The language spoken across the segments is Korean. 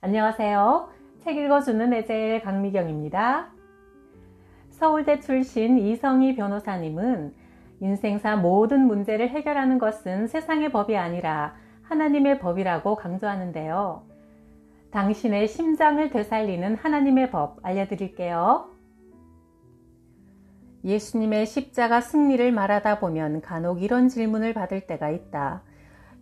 안녕하세요. 책 읽어주는 에젤 강미경입니다. 서울대 출신 이성희 변호사님은 인생사 모든 문제를 해결하는 것은 세상의 법이 아니라 하나님의 법이라고 강조하는데요. 당신의 심장을 되살리는 하나님의 법 알려드릴게요. 예수님의 십자가 승리를 말하다 보면 간혹 이런 질문을 받을 때가 있다.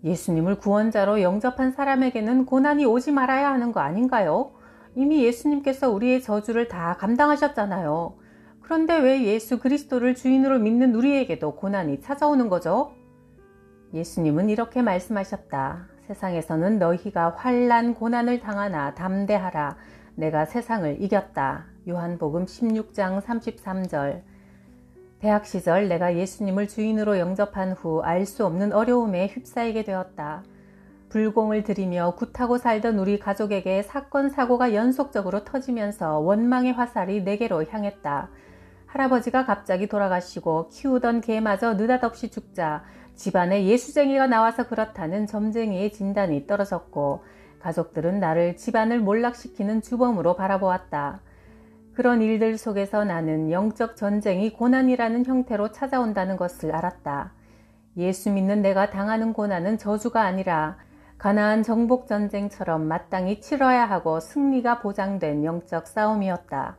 예수님을 구원자로 영접한 사람에게는 고난이 오지 말아야 하는 거 아닌가요? 이미 예수님께서 우리의 저주를 다 감당하셨잖아요. 그런데 왜 예수 그리스도를 주인으로 믿는 우리에게도 고난이 찾아오는 거죠? 예수님은 이렇게 말씀하셨다. 세상에서는 너희가 환난 고난을 당하나 담대하라. 내가 세상을 이겼다. 요한복음 16장 33절. 대학 시절 내가 예수님을 주인으로 영접한 후 알 수 없는 어려움에 휩싸이게 되었다. 불공을 들이며 굿하고 살던 우리 가족에게 사건 사고가 연속적으로 터지면서 원망의 화살이 내게로 향했다. 할아버지가 갑자기 돌아가시고 키우던 개마저 느닷없이 죽자 집안에 예수쟁이가 나와서 그렇다는 점쟁이의 진단이 떨어졌고 가족들은 나를 집안을 몰락시키는 주범으로 바라보았다. 그런 일들 속에서 나는 영적 전쟁이 고난이라는 형태로 찾아온다는 것을 알았다. 예수 믿는 내가 당하는 고난은 저주가 아니라 가나안 정복 전쟁처럼 마땅히 치러야 하고 승리가 보장된 영적 싸움이었다.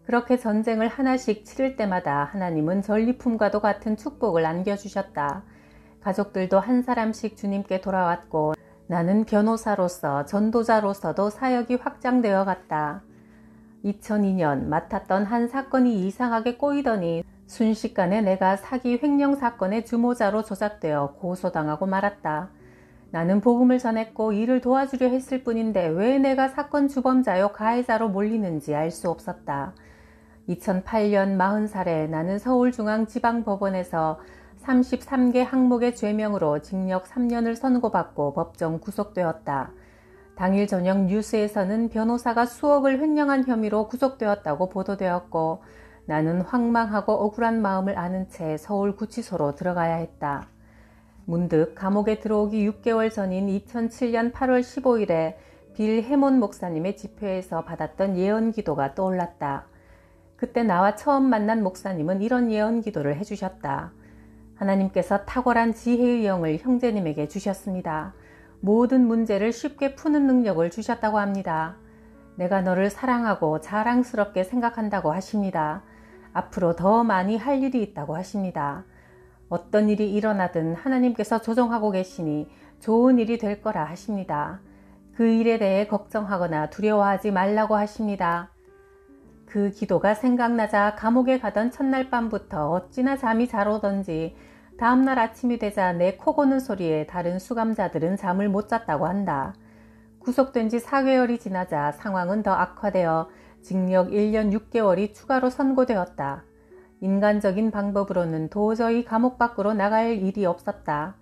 그렇게 전쟁을 하나씩 치를 때마다 하나님은 전리품과도 같은 축복을 안겨주셨다. 가족들도 한 사람씩 주님께 돌아왔고 나는 변호사로서 전도자로서도 사역이 확장되어 갔다. 2002년 맡았던 한 사건이 이상하게 꼬이더니 순식간에 내가 사기 횡령 사건의 주모자로 조작되어 고소당하고 말았다. 나는 복음을 전했고 일을 도와주려 했을 뿐인데 왜 내가 사건 주범자요 가해자로 몰리는지 알 수 없었다. 2008년 40살에 나는 서울중앙지방법원에서 33개 항목의 죄명으로 징역 3년을 선고받고 법정 구속되었다. 당일 저녁 뉴스에서는 변호사가 수억을 횡령한 혐의로 구속되었다고 보도되었고 나는 황망하고 억울한 마음을 아는 채 서울구치소로 들어가야 했다. 문득 감옥에 들어오기 6개월 전인 2007년 8월 15일에 빌 해몬 목사님의 집회에서 받았던 예언기도가 떠올랐다. 그때 나와 처음 만난 목사님은 이런 예언기도를 해주셨다. 하나님께서 탁월한 지혜의 영을 형제님에게 주셨습니다. 모든 문제를 쉽게 푸는 능력을 주셨다고 합니다. 내가 너를 사랑하고 자랑스럽게 생각한다고 하십니다. 앞으로 더 많이 할 일이 있다고 하십니다. 어떤 일이 일어나든 하나님께서 조정하고 계시니 좋은 일이 될 거라 하십니다. 그 일에 대해 걱정하거나 두려워하지 말라고 하십니다. 그 기도가 생각나자 감옥에 가던 첫날 밤부터 어찌나 잠이 잘 오던지 다음날 아침이 되자 내 코 고는 소리에 다른 수감자들은 잠을 못 잤다고 한다. 구속된 지 4개월이 지나자 상황은 더 악화되어 징역 1년 6개월이 추가로 선고되었다. 인간적인 방법으로는 도저히 감옥 밖으로 나갈 일이 없었다.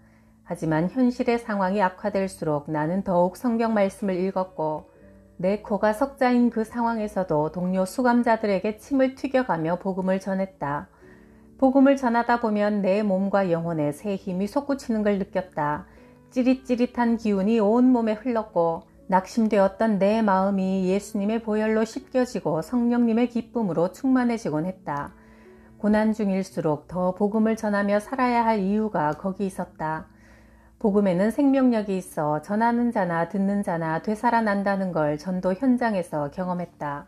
하지만 현실의 상황이 악화될수록 나는 더욱 성경 말씀을 읽었고 내 코가 석자인 그 상황에서도 동료 수감자들에게 침을 튀겨가며 복음을 전했다. 복음을 전하다 보면 내 몸과 영혼에 새 힘이 솟구치는 걸 느꼈다. 찌릿찌릿한 기운이 온 몸에 흘렀고 낙심되었던 내 마음이 예수님의 보혈로 씻겨지고 성령님의 기쁨으로 충만해지곤 했다. 고난 중일수록 더 복음을 전하며 살아야 할 이유가 거기 있었다. 복음에는 생명력이 있어 전하는 자나 듣는 자나 되살아난다는 걸 전도 현장에서 경험했다.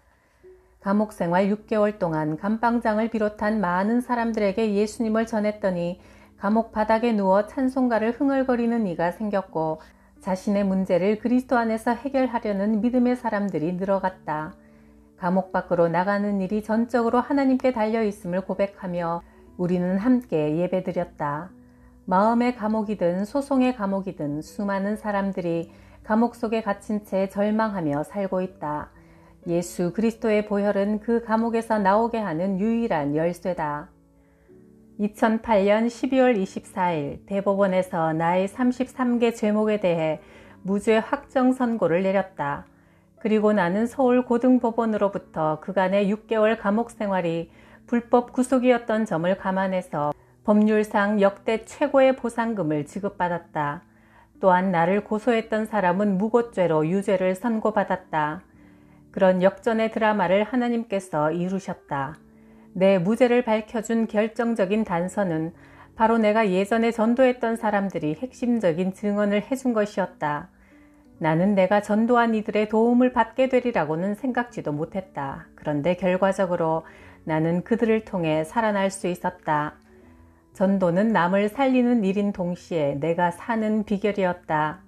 감옥 생활 6개월 동안 감방장을 비롯한 많은 사람들에게 예수님을 전했더니 감옥 바닥에 누워 찬송가를 흥얼거리는 이가 생겼고 자신의 문제를 그리스도 안에서 해결하려는 믿음의 사람들이 늘어갔다. 감옥 밖으로 나가는 일이 전적으로 하나님께 달려있음을 고백하며 우리는 함께 예배드렸다. 마음의 감옥이든 소송의 감옥이든 수많은 사람들이 감옥 속에 갇힌 채 절망하며 살고 있다. 예수 그리스도의 보혈은 그 감옥에서 나오게 하는 유일한 열쇠다. 2008년 12월 24일 대법원에서 나의 33개 죄목에 대해 무죄 확정 선고를 내렸다. 그리고 나는 서울고등법원으로부터 그간의 6개월 감옥 생활이 불법 구속이었던 점을 감안해서 법률상 역대 최고의 보상금을 지급받았다. 또한 나를 고소했던 사람은 무고죄로 유죄를 선고받았다. 그런 역전의 드라마를 하나님께서 이루셨다. 내 무죄를 밝혀준 결정적인 단서는 바로 내가 예전에 전도했던 사람들이 핵심적인 증언을 해준 것이었다. 나는 내가 전도한 이들의 도움을 받게 되리라고는 생각지도 못했다. 그런데 결과적으로 나는 그들을 통해 살아날 수 있었다. 전도는 남을 살리는 일인 동시에 내가 사는 비결이었다.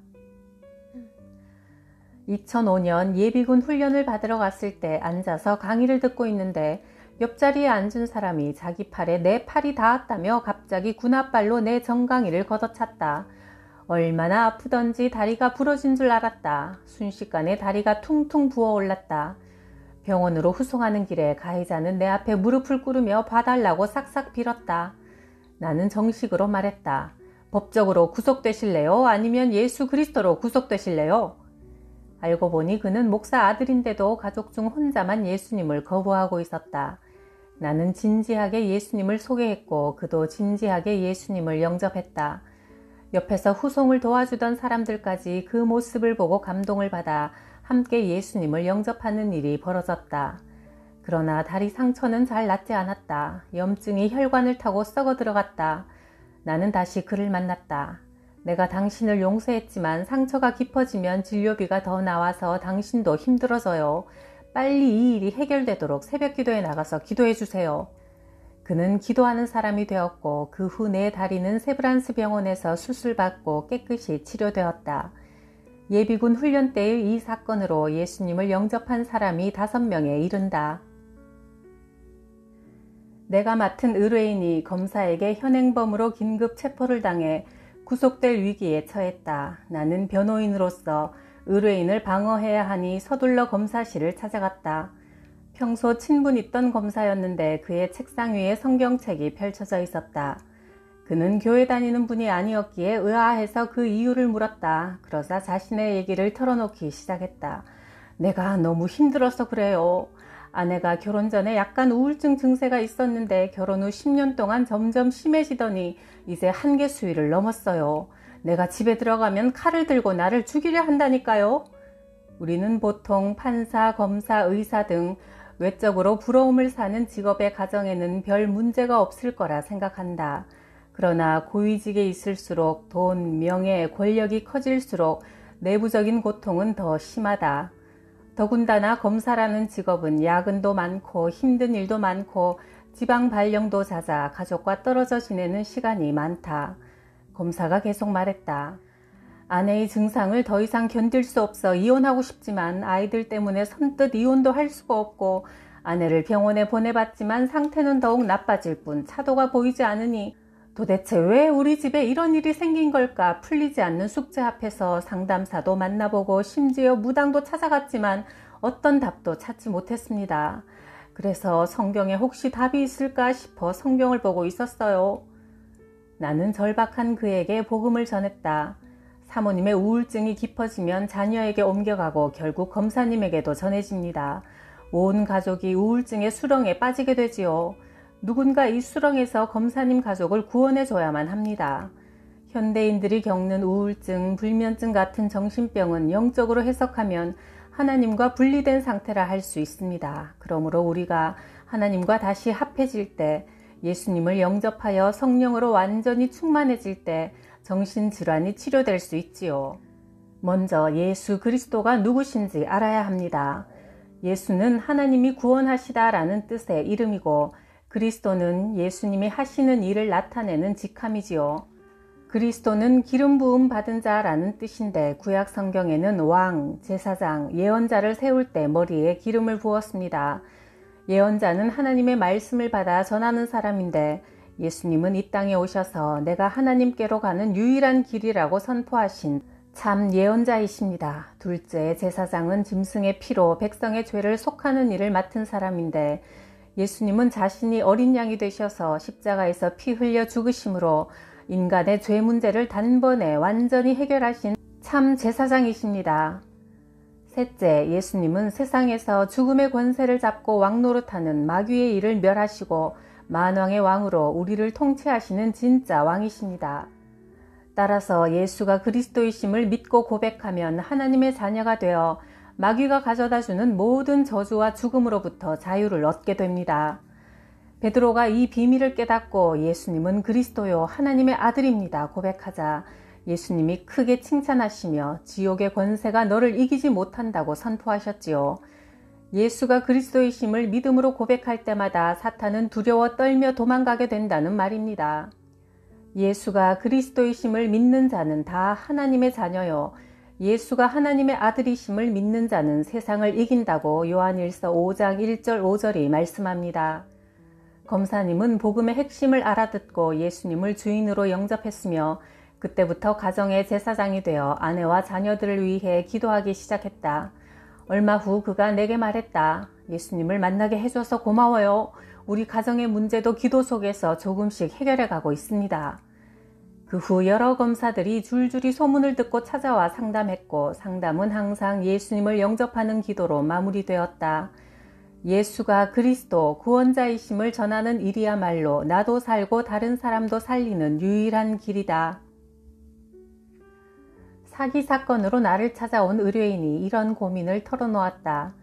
2005년 예비군 훈련을 받으러 갔을 때 앉아서 강의를 듣고 있는데 옆자리에 앉은 사람이 자기 팔에 내 팔이 닿았다며 갑자기 군홧발로 내 정강이를 걷어찼다. 얼마나 아프던지 다리가 부러진 줄 알았다. 순식간에 다리가 퉁퉁 부어올랐다. 병원으로 후송하는 길에 가해자는 내 앞에 무릎을 꿇으며 봐달라고 싹싹 빌었다. 나는 정식으로 말했다. 법적으로 구속되실래요? 아니면 예수 그리스도로 구속되실래요? 알고 보니 그는 목사 아들인데도 가족 중 혼자만 예수님을 거부하고 있었다. 나는 진지하게 예수님을 소개했고 그도 진지하게 예수님을 영접했다. 옆에서 후송을 도와주던 사람들까지 그 모습을 보고 감동을 받아 함께 예수님을 영접하는 일이 벌어졌다. 그러나 다리 상처는 잘 낫지 않았다. 염증이 혈관을 타고 썩어 들어갔다. 나는 다시 그를 만났다. 내가 당신을 용서했지만 상처가 깊어지면 진료비가 더 나와서 당신도 힘들어져요. 빨리 이 일이 해결되도록 새벽기도에 나가서 기도해 주세요. 그는 기도하는 사람이 되었고 그 후 내 다리는 세브란스 병원에서 수술받고 깨끗이 치료되었다. 예비군 훈련 때의 이 사건으로 예수님을 영접한 사람이 5명에 이른다. 내가 맡은 의뢰인이 검사에게 현행범으로 긴급 체포를 당해 구속될 위기에 처했다. 나는 변호인으로서 의뢰인을 방어해야 하니 서둘러 검사실을 찾아갔다. 평소 친분 있던 검사였는데 그의 책상 위에 성경책이 펼쳐져 있었다. 그는 교회 다니는 분이 아니었기에 의아해서 그 이유를 물었다. 그러자 자신의 얘기를 털어놓기 시작했다. 내가 너무 힘들어서 그래요. 아내가 결혼 전에 약간 우울증 증세가 있었는데 결혼 후 10년 동안 점점 심해지더니 이제 한계 수위를 넘었어요. 내가 집에 들어가면 칼을 들고 나를 죽이려 한다니까요. 우리는 보통 판사, 검사, 의사 등 외적으로 부러움을 사는 직업의 가정에는 별 문제가 없을 거라 생각한다. 그러나 고위직에 있을수록 돈, 명예, 권력이 커질수록 내부적인 고통은 더 심하다. 더군다나 검사라는 직업은 야근도 많고 힘든 일도 많고 지방 발령도 잦아 가족과 떨어져 지내는 시간이 많다. 검사가 계속 말했다. 아내의 증상을 더 이상 견딜 수 없어 이혼하고 싶지만 아이들 때문에 선뜻 이혼도 할 수가 없고 아내를 병원에 보내봤지만 상태는 더욱 나빠질 뿐 차도가 보이지 않으니 도대체 왜 우리 집에 이런 일이 생긴 걸까? 풀리지 않는 숙제 앞에서 상담사도 만나보고 심지어 무당도 찾아갔지만 어떤 답도 찾지 못했습니다. 그래서 성경에 혹시 답이 있을까 싶어 성경을 보고 있었어요. 나는 절박한 그에게 복음을 전했다. 사모님의 우울증이 깊어지면 자녀에게 옮겨가고 결국 검사님에게도 전해집니다. 온 가족이 우울증의 수렁에 빠지게 되지요. 누군가 이 수렁에서 검사님 가족을 구원해줘야만 합니다. 현대인들이 겪는 우울증, 불면증 같은 정신병은 영적으로 해석하면 하나님과 분리된 상태라 할 수 있습니다. 그러므로 우리가 하나님과 다시 합해질 때, 예수님을 영접하여 성령으로 완전히 충만해질 때 정신질환이 치료될 수 있지요. 먼저 예수 그리스도가 누구신지 알아야 합니다. 예수는 하나님이 구원하시다라는 뜻의 이름이고 그리스도는 예수님이 하시는 일을 나타내는 직함이지요. 그리스도는 기름 부음 받은 자라는 뜻인데 구약 성경에는 왕, 제사장, 예언자를 세울 때 머리에 기름을 부었습니다. 예언자는 하나님의 말씀을 받아 전하는 사람인데 예수님은 이 땅에 오셔서 내가 하나님께로 가는 유일한 길이라고 선포하신 참 예언자이십니다. 둘째, 제사장은 짐승의 피로 백성의 죄를 속하는 일을 맡은 사람인데 예수님은 자신이 어린 양이 되셔서 십자가에서 피 흘려 죽으심으로 인간의 죄 문제를 단번에 완전히 해결하신 참 제사장이십니다. 셋째, 예수님은 세상에서 죽음의 권세를 잡고 왕노릇하는 마귀의 일을 멸하시고 만왕의 왕으로 우리를 통치하시는 진짜 왕이십니다. 따라서 예수가 그리스도이심을 믿고 고백하면 하나님의 자녀가 되어 마귀가 가져다주는 모든 저주와 죽음으로부터 자유를 얻게 됩니다. 베드로가 이 비밀을 깨닫고 예수님은 그리스도요 하나님의 아들입니다 고백하자 예수님이 크게 칭찬하시며 지옥의 권세가 너를 이기지 못한다고 선포하셨지요. 예수가 그리스도이심을 믿음으로 고백할 때마다 사탄은 두려워 떨며 도망가게 된다는 말입니다. 예수가 그리스도이심을 믿는 자는 다 하나님의 자녀요. 예수가 하나님의 아들이심을 믿는 자는 세상을 이긴다고 요한일서 5장 1절 5절이 말씀합니다. 검사님은 복음의 핵심을 알아듣고 예수님을 주인으로 영접했으며 그때부터 가정의 제사장이 되어 아내와 자녀들을 위해 기도하기 시작했다. 얼마 후 그가 내게 말했다. 예수님을 만나게 해줘서 고마워요. 우리 가정의 문제도 기도 속에서 조금씩 해결해 가고 있습니다. 그 후 여러 검사들이 줄줄이 소문을 듣고 찾아와 상담했고 상담은 항상 예수님을 영접하는 기도로 마무리되었다. 예수가 그리스도 구원자이심을 전하는 일이야말로 나도 살고 다른 사람도 살리는 유일한 길이다. 사기 사건으로 나를 찾아온 의뢰인이 이런 고민을 털어놓았다.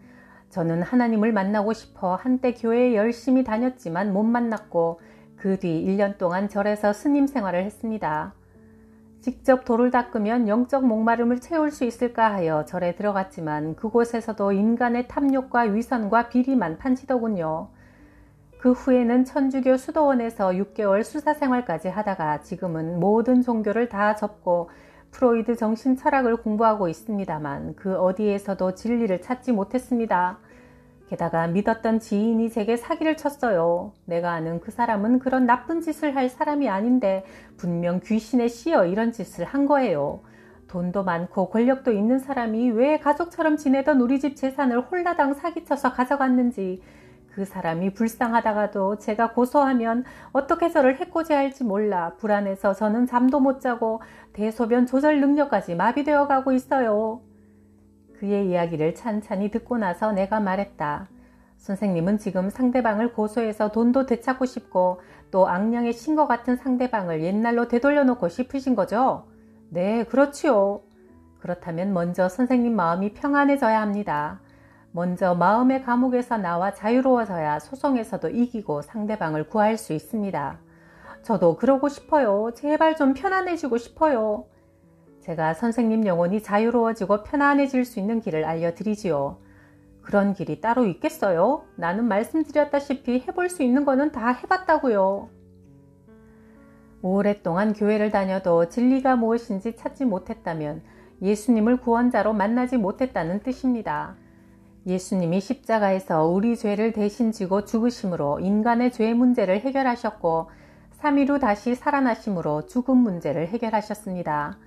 저는 하나님을 만나고 싶어 한때 교회에 열심히 다녔지만 못 만났고 그 뒤 1년 동안 절에서 스님 생활을 했습니다. 직접 돌을 닦으면 영적 목마름을 채울 수 있을까 하여 절에 들어갔지만 그곳에서도 인간의 탐욕과 위선과 비리만 판치더군요. 그 후에는 천주교 수도원에서 6개월 수사 생활까지 하다가 지금은 모든 종교를 다 접고 프로이드 정신 철학을 공부하고 있습니다만 그 어디에서도 진리를 찾지 못했습니다. 게다가 믿었던 지인이 제게 사기를 쳤어요. 내가 아는 그 사람은 그런 나쁜 짓을 할 사람이 아닌데 분명 귀신에 씌어 이런 짓을 한 거예요. 돈도 많고 권력도 있는 사람이 왜 가족처럼 지내던 우리 집 재산을 홀라당 사기쳐서 가져갔는지 그 사람이 불쌍하다가도 제가 고소하면 어떻게 저를 해코지할지 몰라 불안해서 저는 잠도 못 자고 대소변 조절 능력까지 마비되어 가고 있어요. 그의 이야기를 찬찬히 듣고 나서 내가 말했다. 선생님은 지금 상대방을 고소해서 돈도 되찾고 싶고 또 악령의 신과 같은 상대방을 옛날로 되돌려놓고 싶으신 거죠? 네, 그렇지요. 그렇다면 먼저 선생님 마음이 평안해져야 합니다. 먼저 마음의 감옥에서 나와 자유로워져야 소송에서도 이기고 상대방을 구할 수 있습니다. 저도 그러고 싶어요. 제발 좀 편안해지고 싶어요. 제가 선생님 영혼이 자유로워지고 편안해질 수 있는 길을 알려드리지요. 그런 길이 따로 있겠어요? 나는 말씀드렸다시피 해볼 수 있는 거는 다 해봤다고요. 오랫동안 교회를 다녀도 진리가 무엇인지 찾지 못했다면 예수님을 구원자로 만나지 못했다는 뜻입니다. 예수님이 십자가에서 우리 죄를 대신 지고 죽으심으로 인간의 죄 문제를 해결하셨고 3일 후 다시 살아나심으로 죽음 문제를 해결하셨습니다.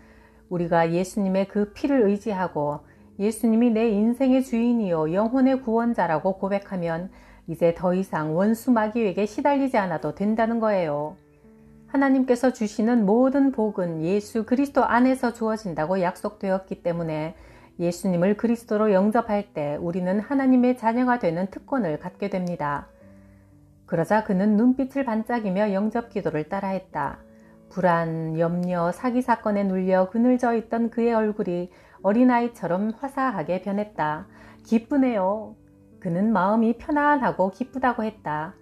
우리가 예수님의 그 피를 의지하고 예수님이 내 인생의 주인이요 영혼의 구원자라고 고백하면 이제 더 이상 원수 마귀에게 시달리지 않아도 된다는 거예요. 하나님께서 주시는 모든 복은 예수 그리스도 안에서 주어진다고 약속되었기 때문에 예수님을 그리스도로 영접할 때 우리는 하나님의 자녀가 되는 특권을 갖게 됩니다. 그러자 그는 눈빛을 반짝이며 영접 기도를 따라했다. 불안, 염려, 사기 사건에 눌려 그늘져 있던 그의 얼굴이 어린아이처럼 화사하게 변했다. 기쁘네요. 그는 마음이 편안하고 기쁘다고 했다.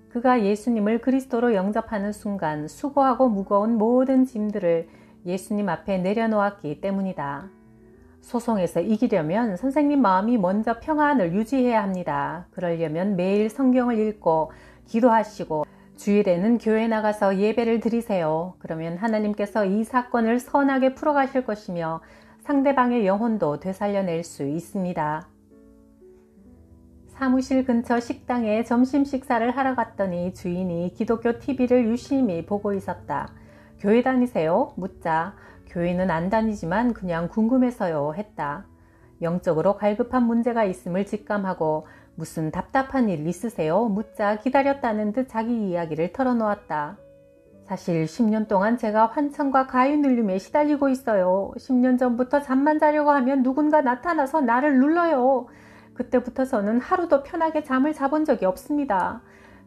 그가 예수님을 그리스도로 영접하는 순간 수고하고 무거운 모든 짐들을 예수님 앞에 내려놓았기 때문이다. 소송에서 이기려면 선생님 마음이 먼저 평안을 유지해야 합니다. 그러려면 매일 성경을 읽고 기도하시고 주일에는 교회 나가서 예배를 드리세요. 그러면 하나님께서 이 사건을 선하게 풀어가실 것이며 상대방의 영혼도 되살려낼 수 있습니다. 사무실 근처 식당에 점심 식사를 하러 갔더니 주인이 기독교 TV를 유심히 보고 있었다. 교회 다니세요? 묻자 교회는 안 다니지만 그냥 궁금해서요 했다. 영적으로 갈급한 문제가 있음을 직감하고 무슨 답답한 일 있으세요? 묻자 기다렸다는 듯 자기 이야기를 털어놓았다. 사실 10년 동안 제가 환청과 가위 눌림에 시달리고 있어요. 10년 전부터 잠만 자려고 하면 누군가 나타나서 나를 눌러요. 그때부터 저는 하루도 편하게 잠을 자본 적이 없습니다.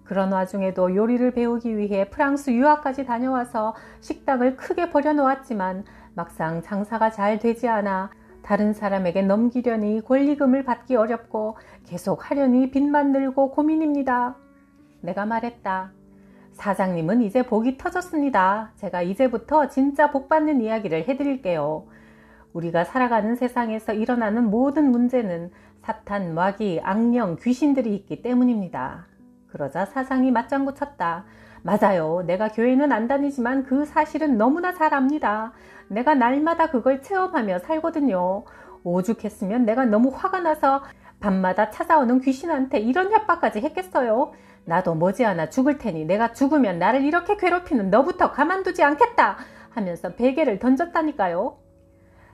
그런 와중에도 요리를 배우기 위해 프랑스 유학까지 다녀와서 식당을 크게 벌여놓았지만 막상 장사가 잘 되지 않아 다른 사람에게 넘기려니 권리금을 받기 어렵고 계속 하려니 빚만 늘고 고민입니다. 내가 말했다. 사장님은 이제 복이 터졌습니다. 제가 이제부터 진짜 복 받는 이야기를 해드릴게요. 우리가 살아가는 세상에서 일어나는 모든 문제는 사탄, 마귀, 악령, 귀신들이 있기 때문입니다. 그러자 사장이 맞장구 쳤다. 맞아요. 내가 교회는 안 다니지만 그 사실은 너무나 잘 압니다. 내가 날마다 그걸 체험하며 살거든요. 오죽했으면 내가 너무 화가 나서 밤마다 찾아오는 귀신한테 이런 협박까지 했겠어요. 나도 머지않아 죽을 테니 내가 죽으면 나를 이렇게 괴롭히는 너부터 가만두지 않겠다 하면서 베개를 던졌다니까요.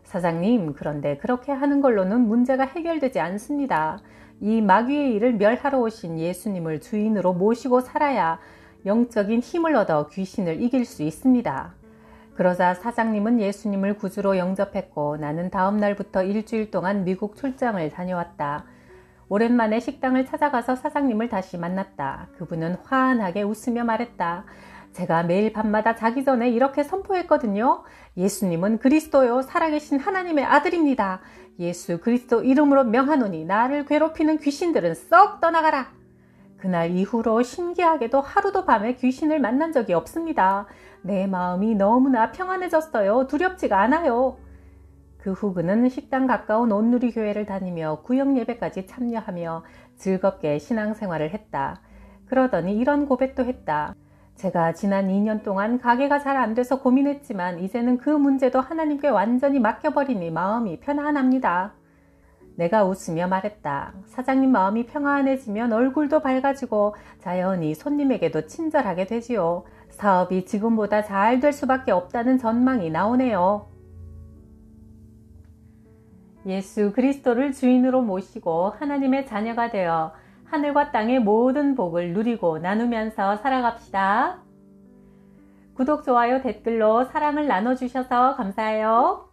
사장님, 그런데 그렇게 하는 걸로는 문제가 해결되지 않습니다. 이 마귀의 일을 멸하러 오신 예수님을 주인으로 모시고 살아야 영적인 힘을 얻어 귀신을 이길 수 있습니다. 그러자 사장님은 예수님을 구주로 영접했고 나는 다음 날부터 일주일 동안 미국 출장을 다녀왔다. 오랜만에 식당을 찾아가서 사장님을 다시 만났다. 그분은 환하게 웃으며 말했다. 제가 매일 밤마다 자기 전에 이렇게 선포했거든요. 예수님은 그리스도요 살아계신 하나님의 아들입니다. 예수 그리스도 이름으로 명하노니 나를 괴롭히는 귀신들은 썩 떠나가라. 그날 이후로 신기하게도 하루도 밤에 귀신을 만난 적이 없습니다. 내 마음이 너무나 평안해졌어요. 두렵지가 않아요. 그 후 그는 식당 가까운 온누리교회를 다니며 구역 예배까지 참여하며 즐겁게 신앙생활을 했다. 그러더니 이런 고백도 했다. 제가 지난 2년 동안 가게가 잘 안 돼서 고민했지만 이제는 그 문제도 하나님께 완전히 맡겨버리니 마음이 편안합니다. 내가 웃으며 말했다. 사장님 마음이 평안해지면 얼굴도 밝아지고 자연히 손님에게도 친절하게 되지요. 사업이 지금보다 잘 될 수밖에 없다는 전망이 나오네요. 예수 그리스도를 주인으로 모시고 하나님의 자녀가 되어 하늘과 땅의 모든 복을 누리고 나누면서 살아갑시다. 구독, 좋아요, 댓글로 사랑을 나눠주셔서 감사해요.